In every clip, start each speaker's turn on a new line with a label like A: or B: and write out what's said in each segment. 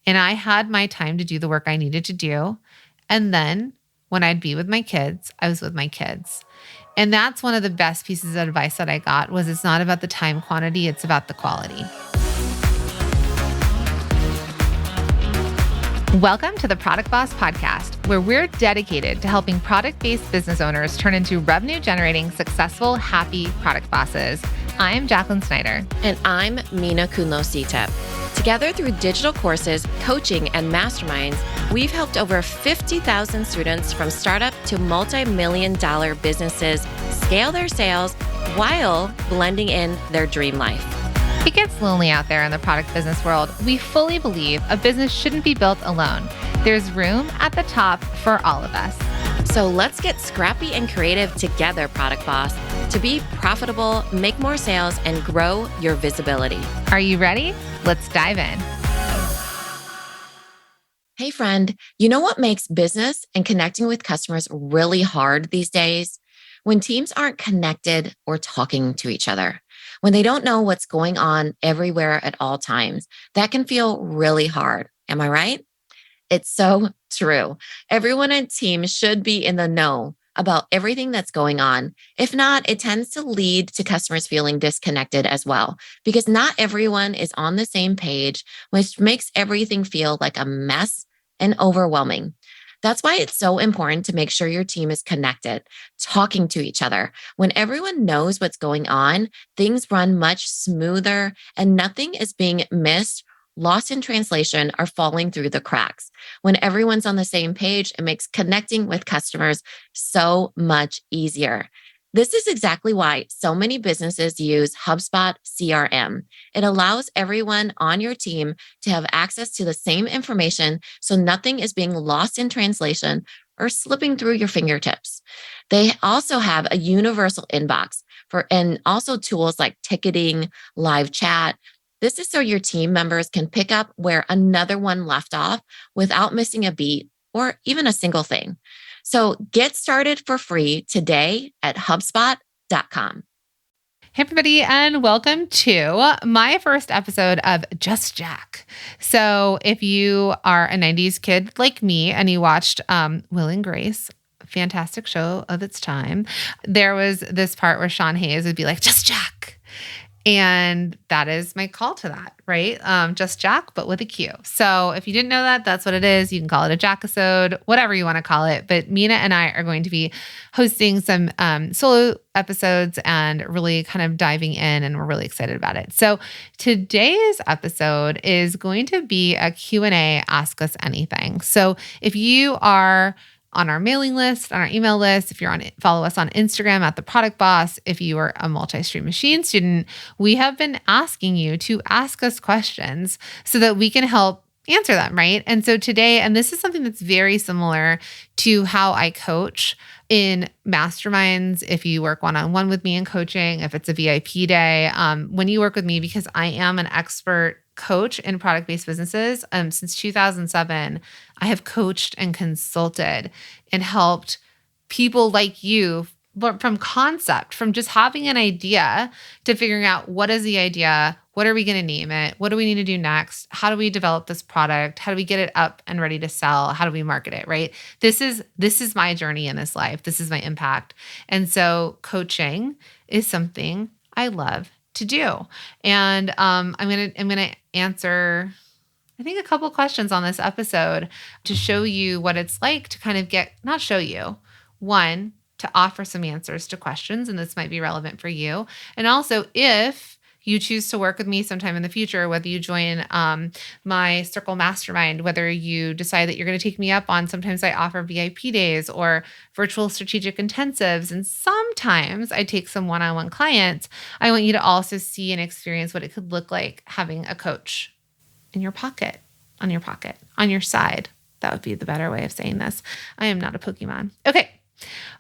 A: and I had my time to do the work I needed to do. And then when I'd be with my kids, I was with my kids. And that's one of the best pieces of advice that I got was it's not about the time quantity, it's about the quality. Welcome to the Product Boss Podcast, where we're dedicated to helping product-based business owners turn into revenue-generating, successful, happy product bosses. I'm Jacqueline Snyder.
B: And I'm Mina Kunlo-Sitep. Together through digital courses, coaching, and masterminds, we've helped over 50,000 students from startup to multi-million-dollar businesses scale their sales while blending in their dream life.
A: It gets lonely out there in the product business world. We fully believe a business shouldn't be built alone. There's room at the top for all of us.
B: So let's get scrappy and creative together, Product Boss, to be profitable, make more sales, and grow your visibility.
A: Are you ready? Let's dive in.
B: Hey, friend, you know what makes business and connecting with customers really hard these days? When teams aren't connected or talking to each other. When they don't know what's going on everywhere at all times, that can feel really hard. Am I right? It's so true. Everyone on team should be in the know about everything that's going on. If not, it tends to lead to customers feeling disconnected as well, because not everyone is on the same page, which makes everything feel like a mess and overwhelming. That's why it's so important to make sure your team is connected, talking to each other. When everyone knows what's going on, things run much smoother and nothing is being missed, lost in translation, or falling through the cracks. When everyone's on the same page, it makes connecting with customers so much easier. This is exactly why so many businesses use HubSpot CRM. It allows everyone on your team to have access to the same information so nothing is being lost in translation or slipping through your fingertips. They also have a universal inbox and also tools like ticketing, live chat. This is so your team members can pick up where another one left off without missing a beat or even a single thing. So get started for free today at HubSpot.com.
A: Hey, everybody, and welcome to my first episode of Just Jacq. So if you are a 90s kid like me and you watched Will and Grace, fantastic show of its time, there was this part where Sean Hayes would be like, Just Jacq. And that is my call to that, right? Just Jacq, but with a Q. So if you didn't know that, that's what it is. You can call it a Jacq-a-sode, whatever you want to call it. But Mina and I are going to be hosting some solo episodes and really kind of diving in, and we're really excited about it. So today's episode is going to be a Q&A, Ask Us Anything. So if you are on our mailing list, on our email list, if you're follow us on Instagram at The Product Boss, if you are a multi-stream machine student, we have been asking you to ask us questions so that we can help answer them, right? And so today, and this is something that's very similar to how I coach in masterminds, if you work one-on-one with me in coaching, if it's a VIP day, when you work with me, because I am an expert coach in product-based businesses. Since 2007, I have coached and consulted and helped people like you from concept, from just having an idea to figuring out what is the idea, what are we going to name it, what do we need to do next, how do we develop this product, how do we get it up and ready to sell, how do we market it, right? This is my journey in this life. This is my impact. And so coaching is something I love to do. And I'm gonna answer, I think, a couple questions on this episode to show you what it's like to kind of not show you, one, to offer some answers to questions, and this might be relevant for you. And also, if you choose to work with me sometime in the future, whether you join my Circle Mastermind, whether you decide that you're going to take me up on, sometimes I offer VIP days or virtual strategic intensives, and sometimes I take some one-on-one clients. I want you to also see and experience what it could look like having a coach in your pocket, on your side. That would be the better way of saying this. I am not a Pokemon. Okay.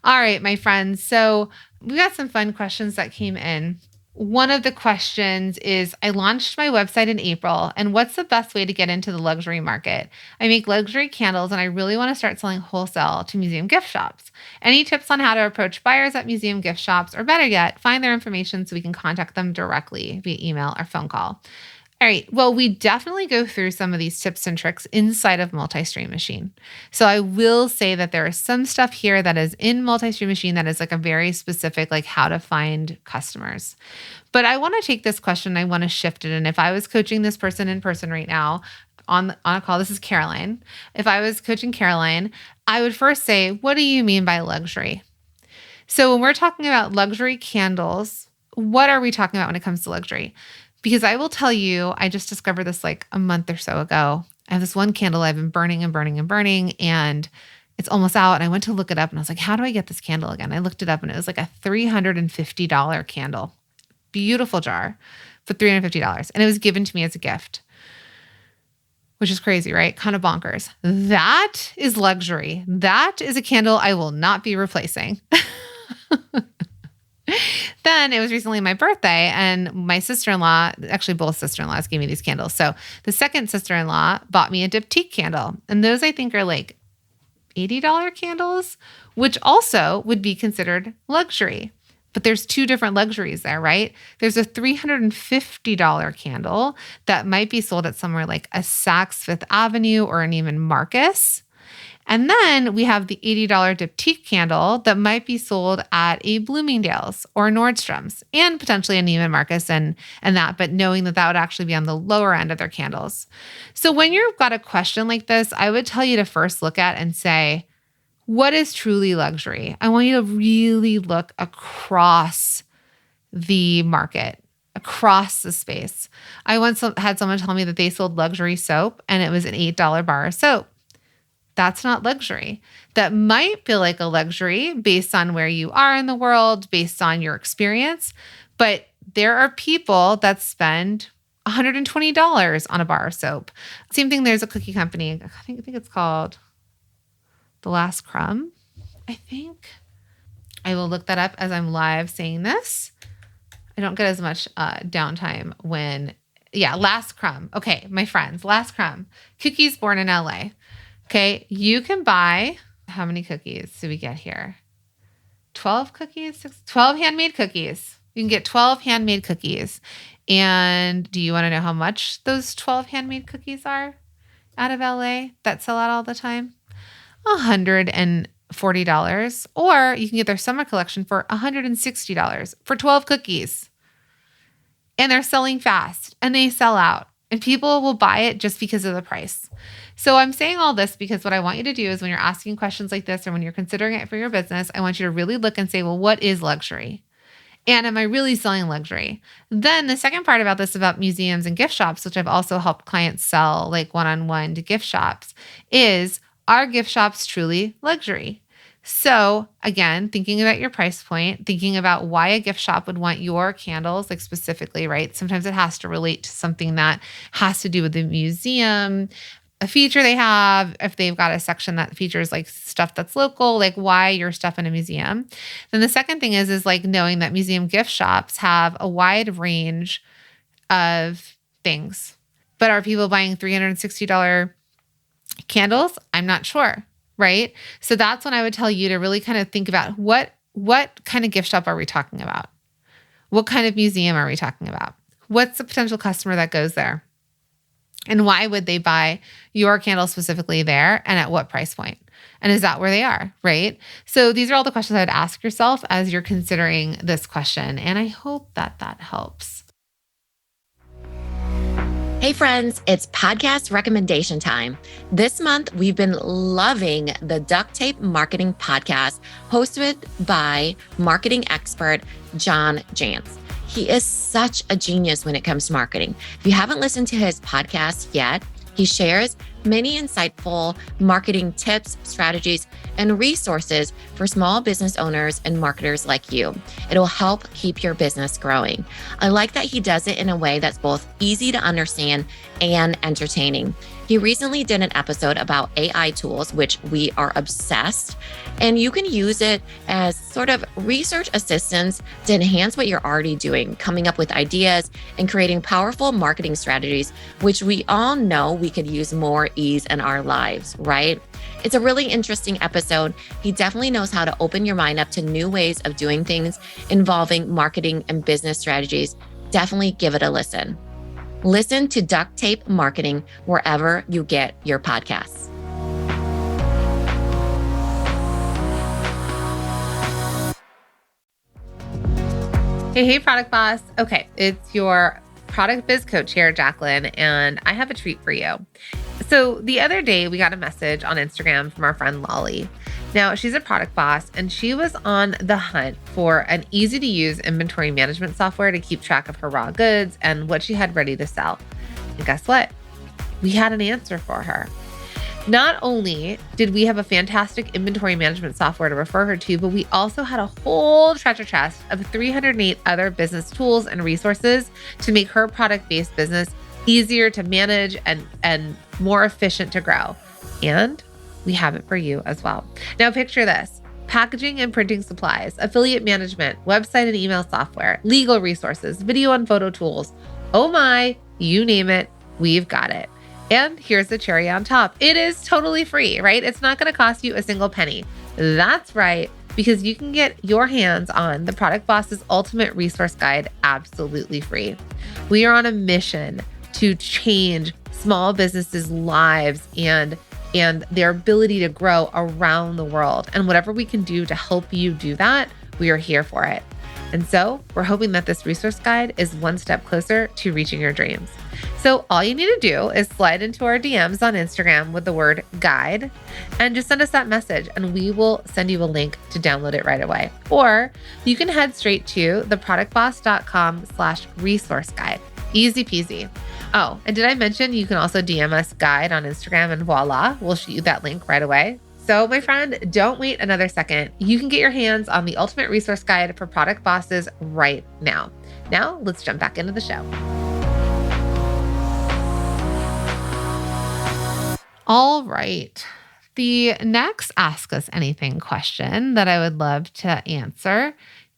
A: All right, my friends. So we got some fun questions that came in. One of the questions is, I launched my website in April, and what's the best way to get into the luxury market? I make luxury candles, and I really want to start selling wholesale to museum gift shops. Any tips on how to approach buyers at museum gift shops, or better yet, find their information so we can contact them directly via email or phone call? All right. Well, we definitely go through some of these tips and tricks inside of Multi-Stream Machine. So I will say that there is some stuff here that is in Multi-Stream Machine that is like a very specific, like how to find customers. But I want to take this question, I want to shift it. And if I was coaching this person in person right now on a call, this is Caroline. If I was coaching Caroline, I would first say, what do you mean by luxury? So when we're talking about luxury candles, what are we talking about when it comes to luxury? Because I will tell you, I just discovered this like a month or so ago. I have this one candle I've been burning and burning and burning, and it's almost out. And I went to look it up and I was like, how do I get this candle again? I looked it up and it was like a $350 candle. Beautiful jar for $350. And it was given to me as a gift, which is crazy, right? Kind of bonkers. That is luxury. That is a candle I will not be replacing. Then it was recently my birthday, and my sister-in-law, actually both sister-in-laws gave me these candles. So the second sister-in-law bought me a diptyque candle. And those I think are like $80 candles, which also would be considered luxury. But there's two different luxuries there, right? There's a $350 candle that might be sold at somewhere like a Saks Fifth Avenue or an even Marcus. And then we have the $80 diptyque candle that might be sold at a Bloomingdale's or Nordstrom's and potentially a Neiman Marcus and that, but knowing that that would actually be on the lower end of their candles. So when you've got a question like this, I would tell you to first look at and say, what is truly luxury? I want you to really look across the market, across the space. I once had someone tell me that they sold luxury soap and it was an $8 bar of soap. That's not luxury. That might feel like a luxury based on where you are in the world, based on your experience. But there are people that spend $120 on a bar of soap. Same thing, there's a cookie company. I think it's called The Last Crumb, I think. I will look that up as I'm live saying this. I don't get as much downtime when, Last Crumb. Okay, my friends, Last Crumb. Cookies born in LA. Okay, you can buy, how many cookies do we get here? 12 cookies? 12 handmade cookies. You can get 12 handmade cookies. And do you want to know how much those 12 handmade cookies are out of LA that sell out all the time? $140. Or you can get their summer collection for $160 for 12 cookies. And they're selling fast and they sell out. And people will buy it just because of the price. So I'm saying all this because what I want you to do is when you're asking questions like this or when you're considering it for your business, I want you to really look and say, well, what is luxury? And am I really selling luxury? Then the second part about this, about museums and gift shops, which I've also helped clients sell like one-on-one to gift shops, is, are gift shops truly luxury? So again, thinking about your price point, thinking about why a gift shop would want your candles, like specifically, right? Sometimes it has to relate to something that has to do with the museum, a feature they have, if they've got a section that features like stuff that's local, like why your stuff in a museum. Then the second thing is like knowing that museum gift shops have a wide range of things. But are people buying $360 candles? I'm not sure. Right? So that's when I would tell you to really kind of think about what kind of gift shop are we talking about? What kind of museum are we talking about? What's the potential customer that goes there? And why would they buy your candle specifically there and at what price point? And is that where they are, right? So these are all the questions I would ask yourself as you're considering this question. And I hope that that helps.
B: Hey friends, it's podcast recommendation time. This month, we've been loving the Duct Tape Marketing Podcast hosted by marketing expert John Jantz. He is such a genius when it comes to marketing. If you haven't listened to his podcast yet, he shares many insightful marketing tips, strategies, and resources for small business owners and marketers like you. It'll help keep your business growing. I like that he does it in a way that's both easy to understand and entertaining. He recently did an episode about AI tools, which we are obsessed, and you can use it as sort of research assistants to enhance what you're already doing, coming up with ideas and creating powerful marketing strategies, which we all know we could use more ease in our lives, right? It's a really interesting episode. He definitely knows how to open your mind up to new ways of doing things involving marketing and business strategies. Definitely give it a listen. Listen to Duct Tape Marketing wherever you get your podcasts.
A: Hey, product boss. Okay, it's your product biz coach here, Jacqueline, and I have a treat for you. So the other day, we got a message on Instagram from our friend Lolly. Now, she's a product boss, and she was on the hunt for an easy-to-use inventory management software to keep track of her raw goods and what she had ready to sell. And guess what? We had an answer for her. Not only did we have a fantastic inventory management software to refer her to, but we also had a whole treasure chest of 308 other business tools and resources to make her product-based business easier to manage and more efficient to grow. And we have it for you as well. Now picture this: packaging and printing supplies, affiliate management, website and email software, legal resources, video and photo tools. Oh my, you name it, we've got it. And here's the cherry on top. It is totally free, right? It's not going to cost you a single penny. That's right, because you can get your hands on the Product Boss's Ultimate Resource Guide absolutely free. We are on a mission to change small businesses' lives and their ability to grow around the world. And whatever we can do to help you do that, we are here for it. And so we're hoping that this resource guide is one step closer to reaching your dreams. So all you need to do is slide into our DMs on Instagram with the word guide and just send us that message and we will send you a link to download it right away. Or you can head straight to theproductboss.com/resource guide. Easy peasy. Oh, and did I mention you can also DM us guide on Instagram and voila, we'll shoot you that link right away. So my friend, don't wait another second. You can get your hands on the Ultimate Resource Guide for Product Bosses right now. Now let's jump back into the show. All right. The next Ask Us Anything question that I would love to answer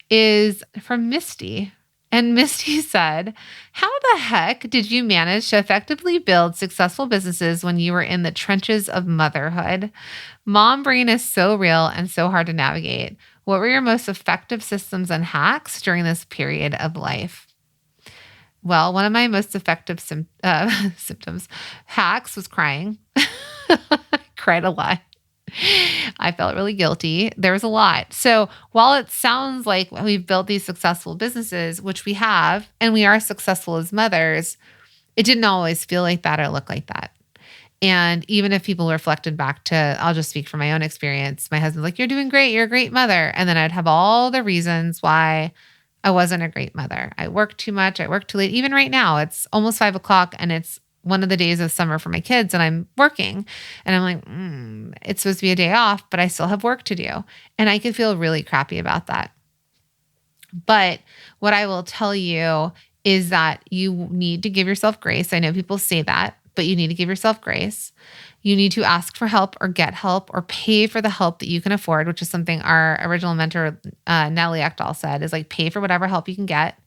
A: is from Misty. And Misty said, how the heck did you manage to effectively build successful businesses when you were in the trenches of motherhood? Mom brain is so real and so hard to navigate. What were your most effective systems and hacks during this period of life? Well, one of my most effective hacks was crying. I cried a lot. I felt really guilty. There was a lot. So while it sounds like we've built these successful businesses, which we have, and we are successful as mothers, it didn't always feel like that or look like that. And even if people reflected back to, I'll just speak from my own experience, my husband's like, you're doing great. You're a great mother. And then I'd have all the reasons why I wasn't a great mother. I worked too much. I worked too late. Even right now, it's almost 5:00 and it's one of the days of summer for my kids and I'm working and I'm like, it's supposed to be a day off, but I still have work to do. And I could feel really crappy about that. But what I will tell you is that you need to give yourself grace. I know people say that, but you need to give yourself grace. You need to ask for help or get help or pay for the help that you can afford, which is something our original mentor, Natalie Ekdahl, said is like, pay for whatever help you can get.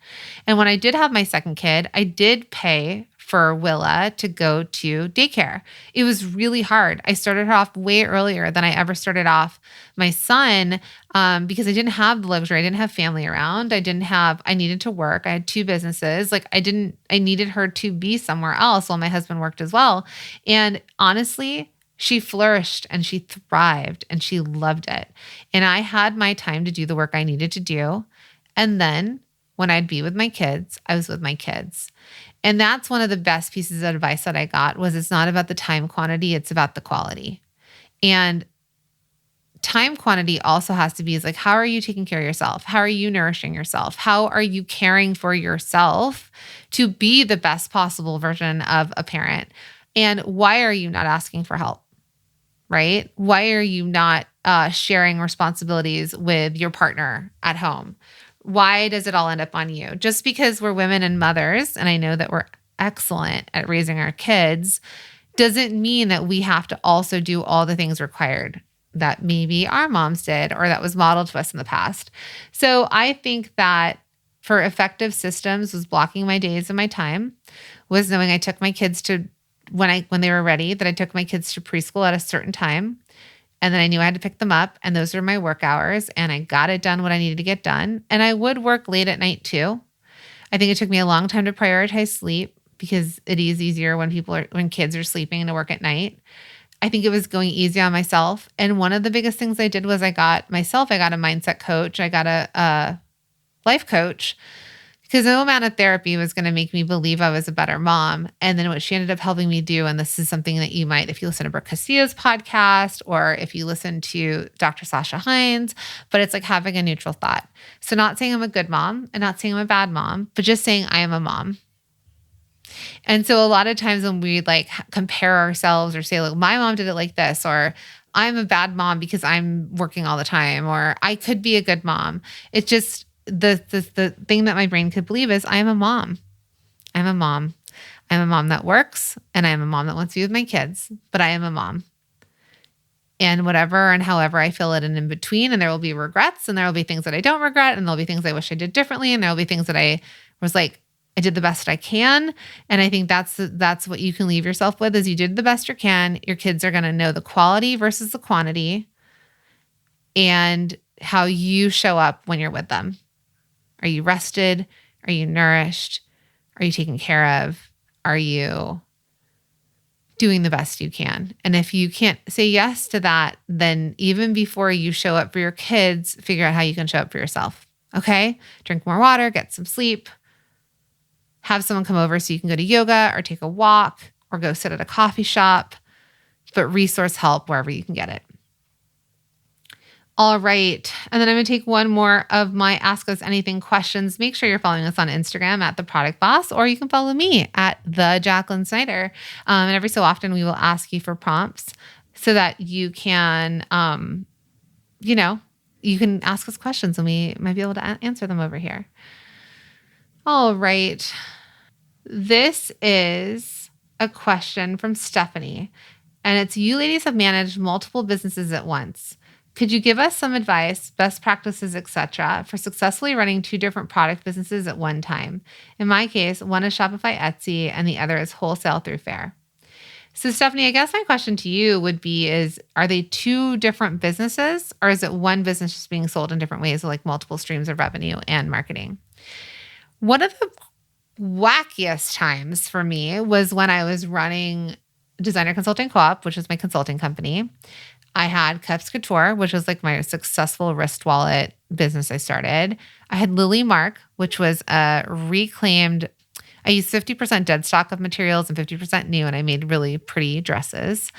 A: And when I did have my second kid, I did pay for Willa to go to daycare. It was really hard. I started her off way earlier than I ever started off my son because I didn't have the luxury. I didn't have family around. I needed to work. I had two businesses. I needed her to be somewhere else while my husband worked as well. And honestly, she flourished and she thrived and she loved it. And I had my time to do the work I needed to do. And then when I'd be with my kids, I was with my kids. And that's one of the best pieces of advice that I got was it's not about the time quantity, it's about the quality. And time quantity also has to be is like, how are you taking care of yourself? How are you nourishing yourself? How are you caring for yourself to be the best possible version of a parent? And why are you not asking for help? Right? Why are you not sharing responsibilities with your partner at home? Why does it all end up on you? Just because we're women and mothers, and I know that we're excellent at raising our kids, doesn't mean that we have to also do all the things required that maybe our moms did or that was modeled to us in the past. So I think that for effective systems was blocking my days and my time, was knowing I took my kids to, when they were ready, that I took my kids to preschool at a certain time. And then I knew I had to pick them up and those are my work hours and I got it done what I needed to get done. And I would work late at night too. I think it took me a long time to prioritize sleep because it is easier when kids are sleeping to work at night. I think it was going easy on myself. And one of the biggest things I did was I got a mindset coach. I got a life coach because no amount of therapy was going to make me believe I was a better mom. And then what she ended up helping me do, and this is something that you might, if you listen to Brooke Castillo's podcast or if you listen to Dr. Sasha Hines, but it's like having a neutral thought. So not saying I'm a good mom and not saying I'm a bad mom, but just saying I am a mom. And so a lot of times when we like compare ourselves or say, like, my mom did it like this, or I'm a bad mom because I'm working all the time, or I could be a good mom. It's just the thing that my brain could believe is I am a mom. I'm a mom. I'm a mom that works and I'm a mom that wants to be with my kids, but I am a mom. And whatever and however I feel it in between, and there will be regrets and there will be things that I don't regret and there'll be things I wish I did differently and there will be things that I was like, I did the best I can. And I think that's what you can leave yourself with is you did the best you can. Your kids are going to know the quality versus the quantity and how you show up when you're with them. Are you rested? Are you nourished? Are you taken care of? Are you doing the best you can? And if you can't say yes to that, then even before you show up for your kids, figure out how you can show up for yourself. Okay? Drink more water, get some sleep. Have someone come over so you can go to yoga or take a walk or go sit at a coffee shop, but resource help wherever you can get it. All right. And then I'm going to take one more of my Ask Us Anything questions. Make sure you're following us on Instagram at The Product Boss, or you can follow me at The Jacqueline Snyder. And every so often we will ask you for prompts so that you can, you can ask us questions and we might be able to answer them over here. All right. This is a question from Stephanie, and it's, you ladies have managed multiple businesses at once. Could you give us some advice, best practices, etc., for successfully running two different product businesses at one time? In my case, one is Shopify Etsy and the other is wholesale through Faire. So Stephanie, I guess my question to you would be are they two different businesses or is it one business just being sold in different ways, like multiple streams of revenue and marketing? One of the wackiest times for me was when I was running Designer Consulting Co-op, which is my consulting company. I had Cuffs Couture, which was like my successful wrist wallet business I started. I had Lily Mark, which was a reclaimed, I used 50% dead stock of materials and 50% new, and I made really pretty dresses.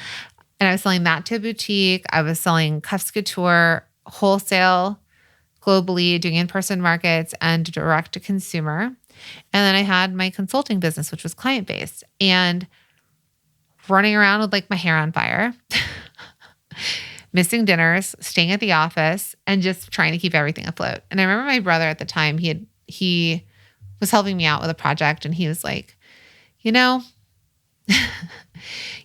A: And I was selling that to a boutique. I was selling Cuffs Couture wholesale globally, doing in-person markets and direct to consumer. And then I had my consulting business, which was client-based, and running around with like my hair on fire, missing dinners, staying at the office, and just trying to keep everything afloat. And I remember my brother at the time, he was helping me out with a project, and he was like,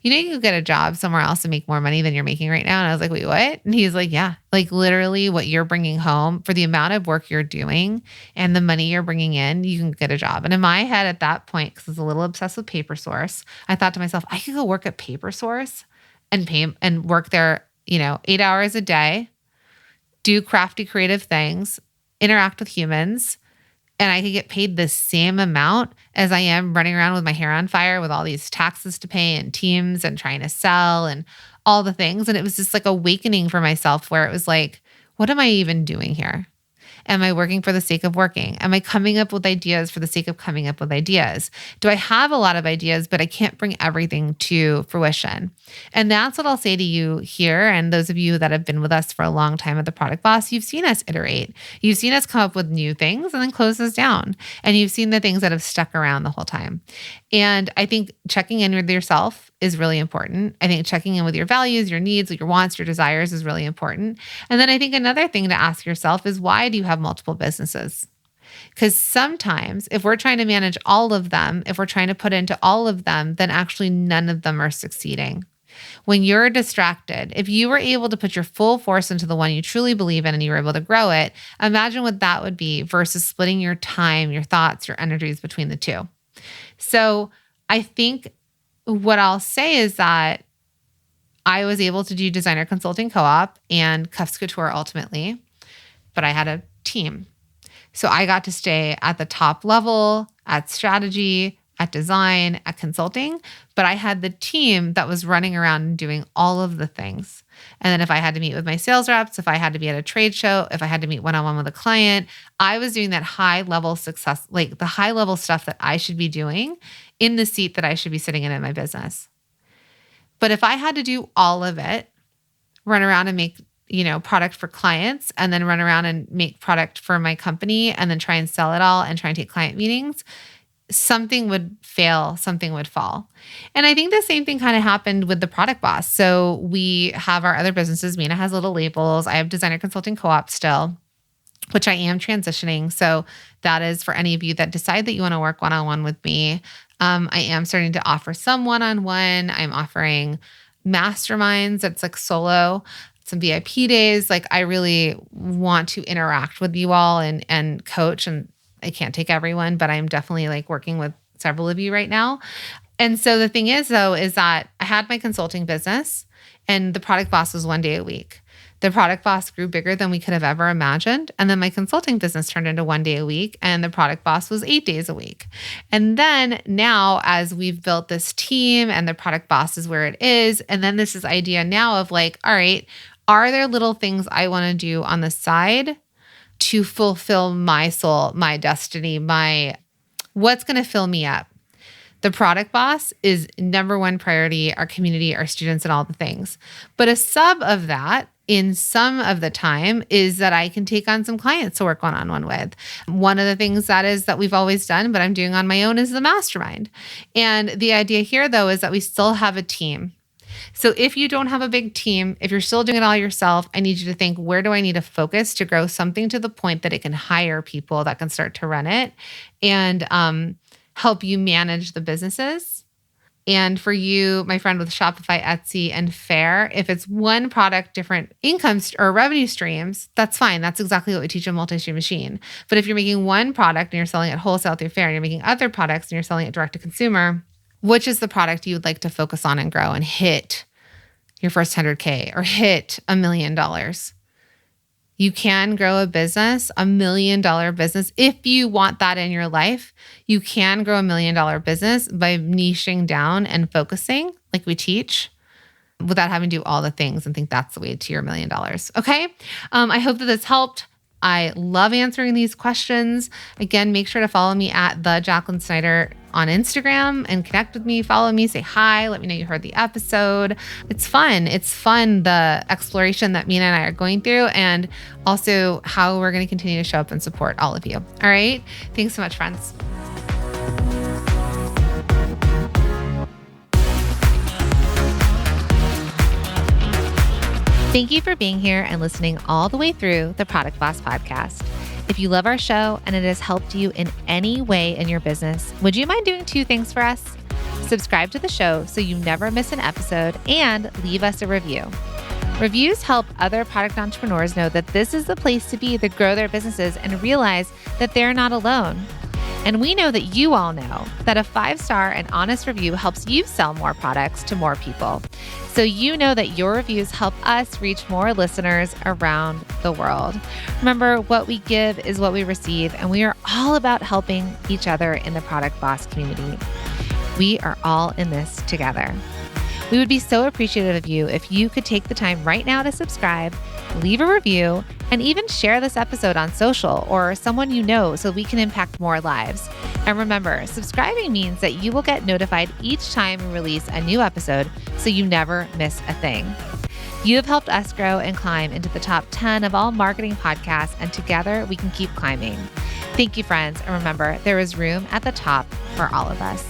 A: you could get a job somewhere else and make more money than you're making right now. And I was like, wait, what? And he's like, yeah, like literally what you're bringing home for the amount of work you're doing and the money you're bringing in, you can get a job. And in my head at that point, because I was a little obsessed with Paper Source, I thought to myself, I could go work at Paper Source and pay and work there, 8 hours a day, do crafty, creative things, interact with humans, and I could get paid the same amount as I am running around with my hair on fire with all these taxes to pay and teams and trying to sell and all the things. And it was just like awakening for myself where it was like, what am I even doing here? Am I working for the sake of working? Am I coming up with ideas for the sake of coming up with ideas? Do I have a lot of ideas, but I can't bring everything to fruition? And that's what I'll say to you here. And those of you that have been with us for a long time at The Product Boss, you've seen us iterate. You've seen us come up with new things and then close those down. And you've seen the things that have stuck around the whole time. And I think checking in with yourself is really important. I think checking in with your values, your needs, your wants, your desires is really important. And then I think another thing to ask yourself is, why do you have multiple businesses? Because sometimes if we're trying to manage all of them, if we're trying to put into all of them, then actually none of them are succeeding. When you're distracted, if you were able to put your full force into the one you truly believe in and you were able to grow it, imagine what that would be versus splitting your time, your thoughts, your energies between the two. So I think what I'll say is that I was able to do Designer Consulting Co-op and Cuffs Couture ultimately, but I had a team. So I got to stay at the top level, at strategy, at design, at consulting, but I had the team that was running around and doing all of the things. And then if I had to meet with my sales reps, if I had to be at a trade show, if I had to meet one-on-one with a client, I was doing that high level success, like the high level stuff that I should be doing in the seat that I should be sitting in my business. But if I had to do all of it, run around and make, product for clients, and then run around and make product for my company, and then try and sell it all and try and take client meetings, something would fail, something would fall. And I think the same thing kind of happened with the Product Boss. So we have our other businesses. Mina has Little Labels. I have Designer Consulting Co-op still, which I am transitioning. So that is for any of you that decide that you want to work one-on-one with me. I am starting to offer some one-on-one. I'm offering masterminds. It's like solo, some VIP days. Like I really want to interact with you all and coach, and I can't take everyone, but I'm definitely like working with several of you right now. And so the thing is though, is that I had my consulting business and the Product Boss was 1 day a week. The Product Boss grew bigger than we could have ever imagined. And then my consulting business turned into 1 day a week, and the Product Boss was 8 days a week. And then now, as we've built this team and the Product Boss is where it is, and then this idea now of like, all right, are there little things I want to do on the side to fulfill my soul, my destiny, what's going to fill me up? The Product Boss is number one priority, our community, our students, and all the things. But a sub of that in some of the time is that I can take on some clients to work one-on-one with. One of the things that we've always done, but I'm doing on my own, is the mastermind. And the idea here though is that we still have a team. So if you don't have a big team, if you're still doing it all yourself, I need you to think, where do I need to focus to grow something to the point that it can hire people that can start to run it and help you manage the businesses? And for you, my friend with Shopify, Etsy, and Faire, if it's one product, different income or revenue streams, that's fine. That's exactly what we teach in Multi-Stream Machine. But if you're making one product and you're selling it wholesale through Faire, and you're making other products and you're selling it direct to consumer, which is the product you would like to focus on and grow and hit your first 100K or hit $1 million? You can grow a business, $1 million business. If you want that in your life, you can grow $1 million business by niching down and focusing like we teach, without having to do all the things and think that's the way to your $1 million. Okay. I hope that this helped. I love answering these questions. Again, make sure to follow me at the Jacqueline Snyder on Instagram and connect with me. Follow me, say hi, let me know you heard the episode. It's fun. It's fun, the exploration that Mina and I are going through, and also how we're going to continue to show up and support all of you. All right. Thanks so much, friends. Thank you for being here and listening all the way through the Product Boss podcast. If you love our show and it has helped you in any way in your business, would you mind doing 2 things for us? Subscribe to the show so you never miss an episode, and leave us a review. Reviews help other product entrepreneurs know that this is the place to be to grow their businesses and realize that they're not alone. And we know that you all know that a 5-star and honest review helps you sell more products to more people. So you know that your reviews help us reach more listeners around the world. Remember, what we give is what we receive, and we are all about helping each other in the Product Boss community. We are all in this together. We would be so appreciative of you if you could take the time right now to subscribe, leave a review, and even share this episode on social or someone you know so we can impact more lives. And remember, subscribing means that you will get notified each time we release a new episode so you never miss a thing. You have helped us grow and climb into the top 10 of all marketing podcasts, and together we can keep climbing. Thank you, friends. And remember, there is room at the top for all of us.